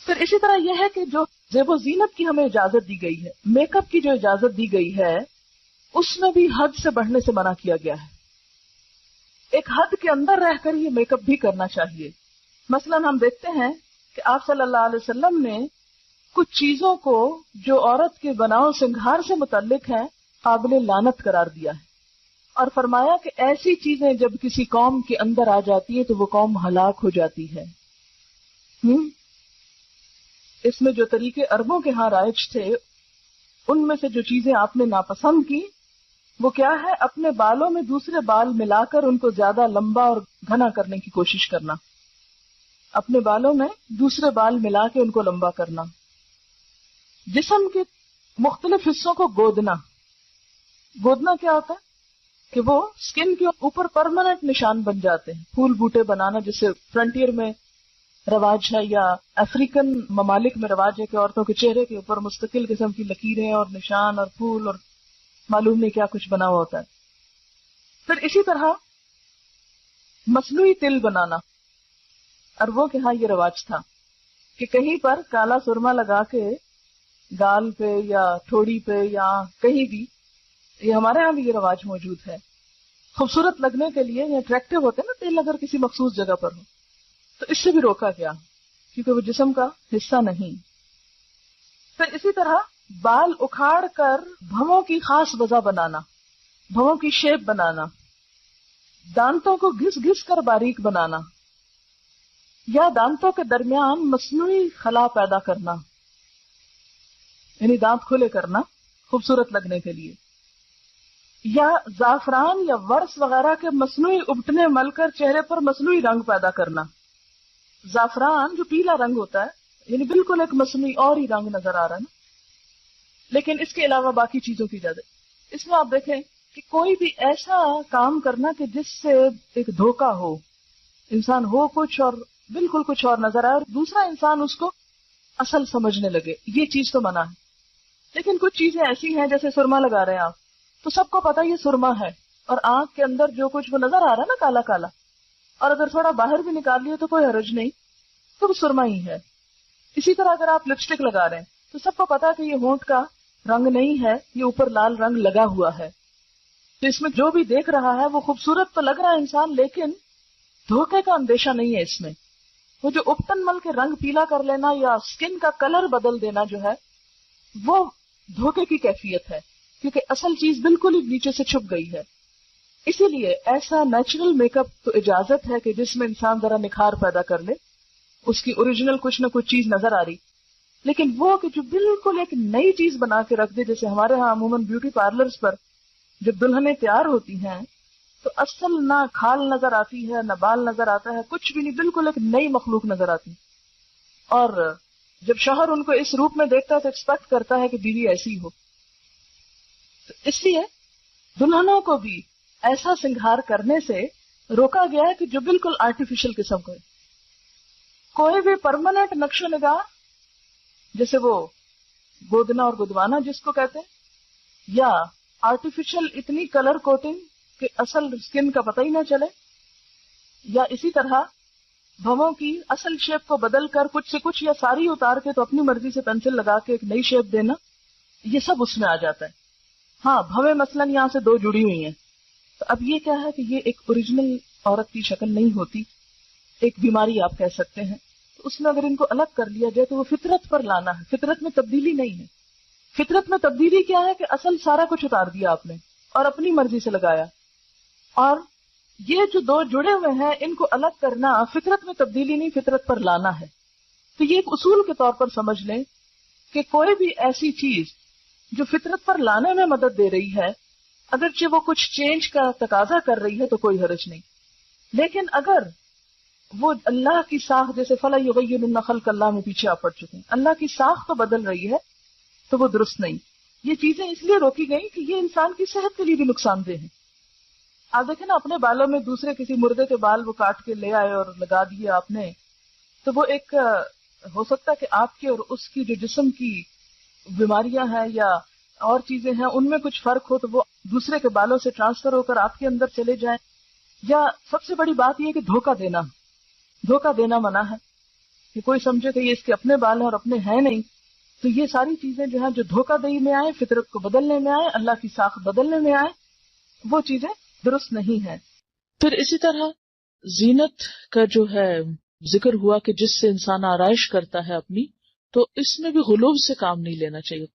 پھر اسی طرح یہ ہے کہ جو زیب و زینت کی ہمیں اجازت دی گئی ہے، میک اپ کی جو اجازت دی گئی ہے، اس میں بھی حد سے بڑھنے سے منع کیا گیا ہے. ایک حد کے اندر رہ کر یہ میک اپ بھی کرنا چاہیے. مثلا ہم دیکھتے ہیں کہ آپ صلی اللہ علیہ وسلم نے کچھ چیزوں کو جو عورت کے بناؤ سنگھار سے متعلق ہیں قابل لعنت قرار دیا ہے، اور فرمایا کہ ایسی چیزیں جب کسی قوم کے اندر آ جاتی ہیں تو وہ قوم ہلاک ہو جاتی ہے. اس میں جو طریقے عربوں کے ہاں رائج تھے، ان میں سے جو چیزیں آپ نے ناپسند کی وہ کیا ہے؟ اپنے بالوں میں دوسرے بال ملا کر ان کو زیادہ لمبا اور گھنا کرنے کی کوشش کرنا. اپنے بالوں میں دوسرے بال ملا کے ان کو لمبا کرنا. جسم کے مختلف حصوں کو گودنا. گودنا کیا ہوتا ہے کہ وہ سکن کے اوپر پرماننٹ نشان بن جاتے ہیں. پھول بوٹے بنانا جسے فرنٹیئر میں رواج ہے، یا افریقن ممالک میں رواج ہے کہ عورتوں کے چہرے کے اوپر مستقل قسم کی لکیریں اور نشان اور پھول اور معلوم نہیں کیا کچھ بنا ہوا ہوتا ہے. پھر اسی طرح مصنوعی تل بنانا. عربوں کے ہاں یہ رواج تھا کہ کہیں پر کالا سرما لگا کے گال پہ یا ٹھوڑی پہ یا کہیں بھی، یہ ہمارے ہاں بھی یہ رواج موجود ہے، خوبصورت لگنے کے لیے یا اٹریکٹیو ہوتے ہیں نا تل، اگر کسی مخصوص جگہ پر ہو تو اس سے بھی روکا گیا کیونکہ وہ جسم کا حصہ نہیں. پھر اسی طرح بال اکھاڑ کر بھووں کی خاص وضع بنانا، بھووں کی شیپ بنانا، دانتوں کو گھس گھس کر باریک بنانا، یا دانتوں کے درمیان مصنوعی خلا پیدا کرنا، یعنی دانت کھلے کرنا خوبصورت لگنے کے لیے، یا زعفران یا ورس وغیرہ کے مصنوعی ابٹنے مل کر چہرے پر مصنوعی رنگ پیدا کرنا. زعفران جو پیلا رنگ ہوتا ہے، یعنی بالکل ایک مصنوعی اور ہی رنگ نظر آ رہا ہے نا، لیکن اس کے علاوہ باقی چیزوں کی اجازت. اس میں آپ دیکھیں کہ کوئی بھی ایسا کام کرنا کہ جس سے ایک دھوکہ ہو، انسان ہو کچھ اور بالکل کچھ اور نظر آئے اور دوسرا انسان اس کو اصل سمجھنے لگے، یہ چیز تو منع ہے. لیکن کچھ چیزیں ایسی ہیں جیسے سرما لگا رہے ہیں آپ، تو سب کو پتا یہ سرما ہے، اور آنکھ کے اندر جو کچھ وہ نظر آ رہا ہے نا کالا کالا، اور اگر تھوڑا باہر بھی نکال لیے تو کوئی حرج نہیں، تو وہ سرما ہی ہے. اسی طرح اگر آپ لپسٹک لگا رہے ہیں تو سب کو پتا کہ یہ ہونٹ کا رنگ نہیں ہے، یہ اوپر لال رنگ لگا ہوا ہے. تو اس میں جو بھی دیکھ رہا ہے وہ خوبصورت تو لگ رہا ہے انسان، لیکن دھوکے کا اندیشہ نہیں ہے اس میں. وہ جو اپٹن مل کے رنگ پیلا کر لینا یا سکن کا کلر بدل دینا جو ہے وہ دھوکے کی کیفیت ہے، کیونکہ اصل چیز بالکل ہی نیچے سے چھپ گئی ہے. اسی لیے ایسا نیچرل میک اپ تو اجازت ہے کہ جس میں انسان ذرا نکھار پیدا کر لے، اس کی اوریجنل کچھ نہ کچھ چیز نظر آ رہی، لیکن وہ کہ جو بالکل ایک نئی چیز بنا کے رکھ دے. جیسے ہمارے ہاں عموماً بیوٹی پارلرز پر جب دلہنیں تیار ہوتی ہیں تو اصل نہ کھال نظر آتی ہے، نہ بال نظر آتا ہے، کچھ بھی نہیں، بالکل ایک نئی مخلوق نظر آتی. اور جب شوہر ان کو اس روپ میں دیکھتا ہے تو ایکسپیکٹ کرتا ہے کہ بیوی ایسی ہو. تو اس لیے دلہنوں کو بھی ایسا سنگھار کرنے سے روکا گیا ہے کہ جو بالکل آرٹیفیشل قسم کا ہے. کوئی بھی پرماننٹ نقش و نگار جیسے وہ گودنا اور گدوانا جس کو کہتے ہیں، یا آرٹیفیشل اتنی کلر کوٹنگ کہ اصل سکن کا پتہ ہی نہ چلے، یا اسی طرح بھووں کی اصل شیپ کو بدل کر کچھ سے کچھ یا ساری اتار کے تو اپنی مرضی سے پینسل لگا کے ایک نئی شیپ دینا، یہ سب اس میں آ جاتا ہے. ہاں بھویں مثلاً یہاں سے دو جڑی ہوئی ہیں، تو اب یہ کیا ہے کہ یہ ایک اوریجنل عورت کی شکل نہیں ہوتی، ایک بیماری آپ کہہ سکتے ہیں. تو اس میں اگر ان کو الگ کر لیا جائے تو وہ فطرت پر لانا ہے. فطرت میں تبدیلی نہیں ہے. فطرت میں تبدیلی کیا ہے کہ اصل سارا کچھ اتار دیا آپ نے اور اپنی مرضی سے لگایا. اور یہ جو دو جڑے ہوئے ہیں ان کو الگ کرنا فطرت میں تبدیلی نہیں، فطرت پر لانا ہے. تو یہ ایک اصول کے طور پر سمجھ لیں کہ کوئی بھی ایسی چیز جو فطرت پر لانے میں مدد دے رہی ہے، اگرچہ وہ کچھ چینج کا تقاضا کر رہی ہے تو کوئی حرج نہیں، لیکن اگر وہ اللہ کی ساخت جیسے فَلَا يُغَيِّرُنَّ خَلْقَ اللَّهِ میں پیچھے آپ پڑ چکے ہیں، اللہ کی ساخت تو بدل رہی ہے تو وہ درست نہیں. یہ چیزیں اس لیے روکی گئی کہ یہ انسان کی صحت کے لیے بھی نقصان دہ ہیں. آپ دیکھیں نا اپنے بالوں میں دوسرے کسی مردے کے بال وہ کاٹ کے لے آئے اور لگا دیے آپ نے، تو وہ ایک ہو سکتا ہے کہ آپ کے اور اس کی جو جسم کی بیماریاں ہیں یا اور چیزیں ہیں ان میں کچھ فرق ہو تو وہ دوسرے کے بالوں سے ٹرانسفر ہو کر آپ کے اندر چلے جائیں. یا سب سے بڑی بات یہ کہ دھوکہ دینا منع ہے. کہ کوئی سمجھے کہ یہ اس کے اپنے بال ہیں اور اپنے ہیں نہیں. تو یہ ساری چیزیں جو ہیں جو دھوکہ دہی میں آئے، فطرت کو بدلنے میں آئے، اللہ کی ساخت بدلنے میں آئے، وہ چیزیں درست نہیں ہیں. پھر اسی طرح زینت کا جو ہے ذکر ہوا کہ جس سے انسان آرائش کرتا ہے اپنی، تو اس میں بھی غلو سے کام نہیں لینا چاہیے.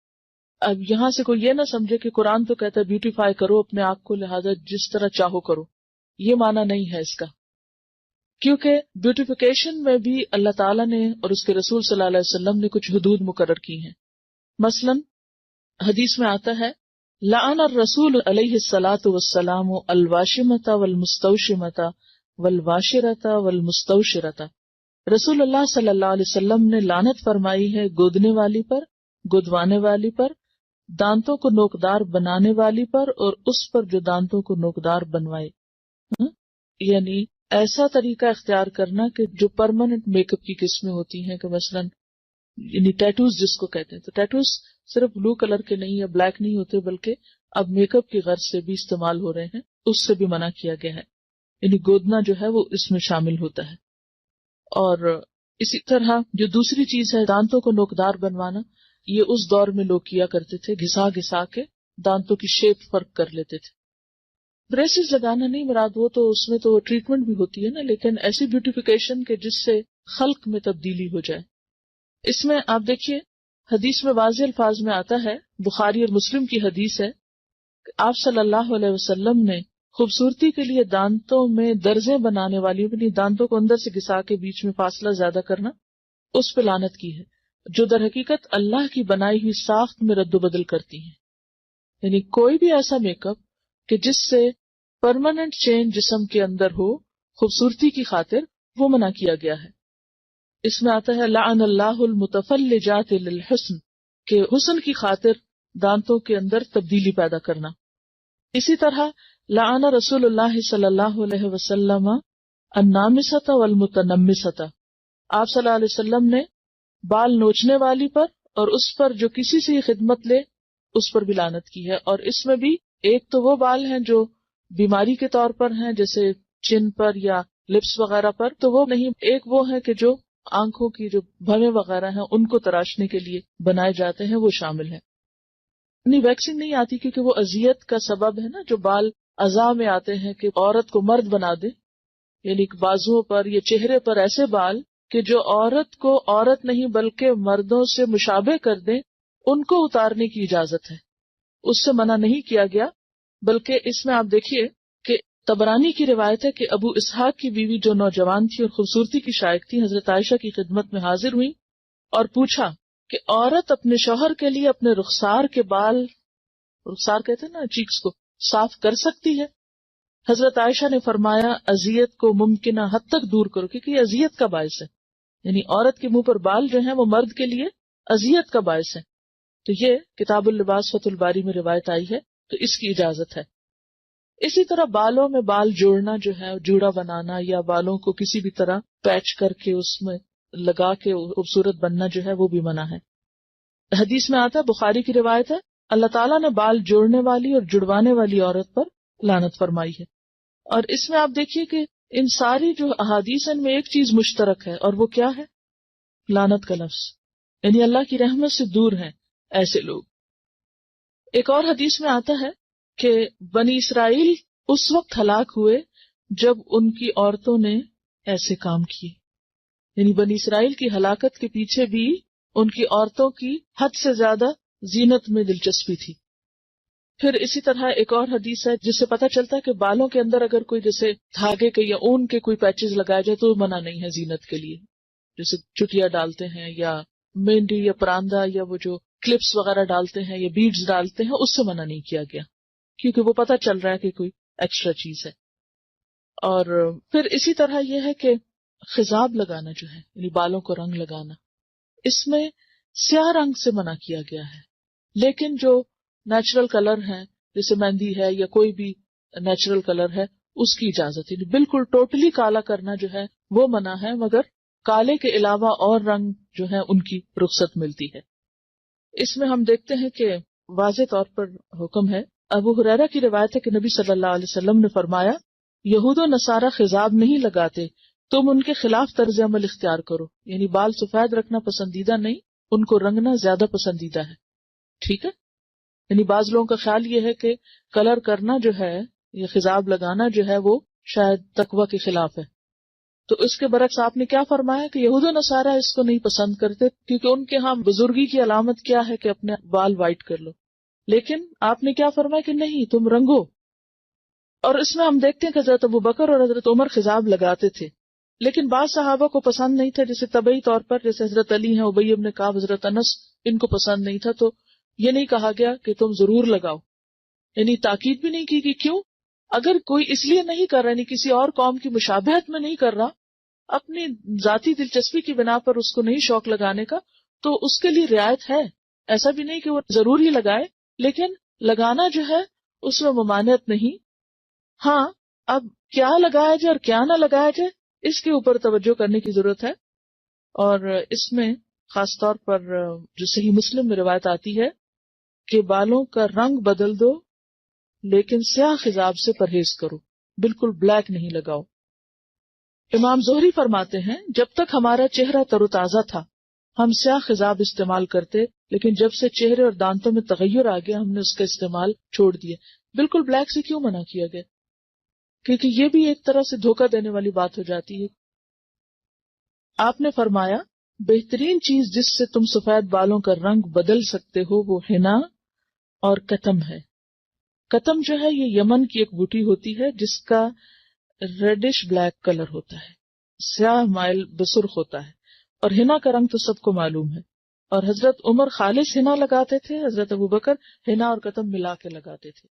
اب یہاں سے کوئی یہ نہ سمجھے کہ قرآن تو کہتا ہے بیوٹیفائی کرو اپنے آپ کو، لہذا جس طرح چاہو کرو. یہ معنی نہیں ہے اس کا، کیونکہ بیوٹیفیکیشن میں بھی اللہ تعالیٰ نے اور اس کے رسول صلی اللہ علیہ وسلم نے کچھ حدود مقرر کی ہیں. مثلا حدیث میں آتا ہے لعن الرسول علیہ الصلاۃ والسلام الواشمۃ والمستوشمۃ والواشرۃ والمستوشرۃ. رسول اللہ صلی اللہ علیہ وسلم نے لعنت فرمائی ہے گودنے والی پر، گودوانے والی پر، دانتوں کو نوکدار بنانے والی پر، اور اس پر جو دانتوں کو نوکدار بنوائے. یعنی ایسا طریقہ اختیار کرنا کہ جو پرماننٹ میک اپ کی قسمیں ہوتی ہیں، کہ مثلا یعنی ٹیٹوز جس کو کہتے ہیں، تو ٹیٹوز صرف بلو کلر کے نہیں یا بلیک نہیں ہوتے، بلکہ اب میک اپ کی غرض سے بھی استعمال ہو رہے ہیں، اس سے بھی منع کیا گیا ہے. یعنی گودنا جو ہے وہ اس میں شامل ہوتا ہے. اور اسی طرح جو دوسری چیز ہے دانتوں کو نوکدار بنوانا، یہ اس دور میں لوگ کیا کرتے تھے، گھسا گھسا کے دانتوں کی شیپ فرق کر لیتے تھے. بریسز لگانا نہیں مراد، وہ تو اس میں تو ٹریٹمنٹ بھی ہوتی ہے نا، لیکن ایسی بیوٹیفیکیشن کہ جس سے خلق میں تبدیلی ہو جائے. اس میں آپ دیکھیے حدیث میں واضح الفاظ میں آتا ہے، بخاری اور مسلم کی حدیث ہے کہ آپ صلی اللہ علیہ وسلم نے خوبصورتی کے لیے دانتوں میں درزیں بنانے والی، یعنی دانتوں کو اندر سے گھسا کے بیچ میں فاصلہ زیادہ کرنا، اس پہ لعنت کی ہے، جو در حقیقت اللہ کی بنائی ہوئی ساخت میں رد و بدل کرتی ہیں. یعنی کوئی بھی ایسا میک اپ کہ جس سے پرماننٹ چینج جسم کے اندر ہو خوبصورتی کی خاطر، وہ منع کیا گیا ہے. اس میں آتا ہے لعن اللہ المتفلجات للحسن، کہ حسن کی خاطر دانتوں کے اندر تبدیلی پیدا کرنا. اسی طرح لعن رسول اللہ صلی اللہ علیہ وسلم النامست والمتنمست. آپ صلی اللہ علیہ وسلم نے بال نوچنے والی پر اور اس پر جو کسی سے خدمت لے اس پر بھی لعنت کی ہے. اور اس میں بھی ایک تو وہ بال ہیں جو بیماری کے طور پر ہیں، جیسے چن پر یا لپس وغیرہ پر، تو وہ نہیں. ایک وہ ہے کہ جو آنکھوں کی جو بھویں وغیرہ ہیں ان کو تراشنے کے لیے بنائے جاتے ہیں، وہ شامل ہے. نہیں، ویکسنگ نہیں آتی کیونکہ وہ اذیت کا سبب ہے نا. جو بال اعضاء میں آتے ہیں کہ عورت کو مرد بنا دے، یعنی بازوؤں پر یا چہرے پر ایسے بال کہ جو عورت کو عورت نہیں بلکہ مردوں سے مشابہ کر دیں، ان کو اتارنے کی اجازت ہے، اس سے منع نہیں کیا گیا. بلکہ اس میں آپ دیکھیے کہ طبرانی کی روایت ہے کہ ابو اسحاق کی بیوی جو نوجوان تھی اور خوبصورتی کی شائق تھی، حضرت عائشہ کی خدمت میں حاضر ہوئی اور پوچھا کہ عورت اپنے شوہر کے لیے اپنے رخسار کے بال، رخسار کہتے ہیں نا چیکس کو، صاف کر سکتی ہے؟ حضرت عائشہ نے فرمایا اذیت کو ممکنہ حد تک دور کرو، کیونکہ یہ اذیت کا باعث ہے. یعنی عورت کے منہ پر بال جو ہیں وہ مرد کے لیے اذیت کا باعث ہے. تو یہ کتاب اللباس فتح الباری میں روایت آئی ہے، تو اس کی اجازت ہے. اسی طرح بالوں میں بال جوڑنا جو ہے، جوڑا بنانا یا بالوں کو کسی بھی طرح پیچ کر کے اس میں لگا کے خوبصورت بننا جو ہے، وہ بھی منع ہے. حدیث میں آتا ہے، بخاری کی روایت ہے، اللہ تعالیٰ نے بال جوڑنے والی اور جڑوانے والی عورت پر لعنت فرمائی ہے. اور اس میں آپ دیکھیے کہ ان ساری جو احادیث ان میں ایک چیز مشترک ہے، اور وہ کیا ہے؟ لعنت کا لفظ. یعنی اللہ کی رحمت سے دور ہیں ایسے لوگ. ایک اور حدیث میں آتا ہے کہ بنی اسرائیل اس وقت ہلاک ہوئے جب ان کی عورتوں نے ایسے کام کیے. یعنی بنی اسرائیل کی ہلاکت کے پیچھے بھی ان کی عورتوں کی حد سے زیادہ زینت میں دلچسپی تھی. پھر اسی طرح ایک اور حدیث ہے جس سے پتہ چلتا ہے کہ بالوں کے اندر اگر کوئی جیسے دھاگے کے یا اون کے کوئی پیچز لگائے جائے تو منع نہیں ہے زینت کے لیے. جیسے چٹیا ڈالتے ہیں یا مہندی یا پراندہ یا وہ جو کلپس وغیرہ ڈالتے ہیں یا بیڈز ڈالتے ہیں، اس سے منع نہیں کیا گیا کیونکہ وہ پتہ چل رہا ہے کہ کوئی ایکسٹرا چیز ہے. اور پھر اسی طرح یہ ہے کہ خضاب لگانا جو ہے، یعنی بالوں کو رنگ لگانا، اس میں سیاہ رنگ سے منع کیا گیا ہے. لیکن جو نیچرل کلر ہے جیسے مہندی ہے یا کوئی بھی نیچرل کلر ہے، اس کی اجازت ہے. بالکل ٹوٹلی کالا کرنا جو ہے وہ منع ہے، مگر کالے کے علاوہ اور رنگ جو ہے ان کی رخصت ملتی ہے. اس میں ہم دیکھتے ہیں کہ واضح طور پر حکم ہے. ابو ہریرہ کی روایت ہے کہ نبی صلی اللہ علیہ وسلم نے فرمایا، یہود و نصارہ خضاب نہیں لگاتے تم ان کے خلاف طرز عمل اختیار کرو، یعنی بال سفید رکھنا پسندیدہ نہیں، ان کو رنگنا زیادہ پسندیدہ ہے. ٹھیک ہے، یعنی بعض لوگوں کا خیال یہ ہے کہ کلر کرنا جو ہے، یہ خضاب لگانا جو ہے، وہ شاید تقوی کے خلاف ہے. تو اس کے برعکس آپ نے کیا فرمایا کہ یہود و نصارہ اس کو نہیں پسند کرتے، کیونکہ ان کے ہاں بزرگی کی علامت کیا ہے کہ اپنے بال وائٹ کر لو. لیکن آپ نے کیا فرمایا کہ نہیں، تم رنگو. اور اس میں ہم دیکھتے ہیں کہ حضرت ابوبکر اور حضرت عمر خضاب لگاتے تھے، لیکن بعض صحابہ کو پسند نہیں تھا، جیسے طبعی طور پر جیسے حضرت علی ہیں، ابی ابن کعب، حضرت انس، ان کو پسند نہیں تھا. تو یہ نہیں کہا گیا کہ تم ضرور لگاؤ، یعنی تاکید بھی نہیں کی کہ کیوں. اگر کوئی اس لیے نہیں کر رہا، یعنی کسی اور قوم کی مشابہت میں نہیں کر رہا، اپنی ذاتی دلچسپی کی بنا پر اس کو نہیں شوق لگانے کا، تو اس کے لیے رعایت ہے. ایسا بھی نہیں کہ وہ ضرور ہی لگائے، لیکن لگانا جو ہے اس میں ممانعت نہیں. ہاں، اب کیا لگایا جائے اور کیا نہ لگایا جائے اس کے اوپر توجہ کرنے کی ضرورت ہے. اور اس میں خاص طور پر جو صحیح مسلم میں روایت آتی ہے کہ بالوں کا رنگ بدل دو لیکن سیاہ خضاب سے پرہیز کرو، بالکل بلیک نہیں لگاؤ. امام زہری فرماتے ہیں جب تک ہمارا چہرہ تر و تازہ تھا ہم سیاہ خضاب استعمال کرتے، لیکن جب سے چہرے اور دانتوں میں تغیر آ گیا ہم نے اس کا استعمال چھوڑ دیا. بالکل بلیک سے کیوں منع کیا گیا؟ کیونکہ یہ بھی ایک طرح سے دھوکہ دینے والی بات ہو جاتی ہے. آپ نے فرمایا بہترین چیز جس سے تم سفید بالوں کا رنگ بدل سکتے ہو وہ حنا اور کتم ہے. کتم جو ہے یہ یمن کی ایک بوٹی ہوتی ہے جس کا ریڈش بلیک کلر ہوتا ہے، سیاہ مائل بسرخ ہوتا ہے. اور حنا کا رنگ تو سب کو معلوم ہے. اور حضرت عمر خالص حنا لگاتے تھے، حضرت ابوبکر حنا اور کتم ملا کے لگاتے تھے.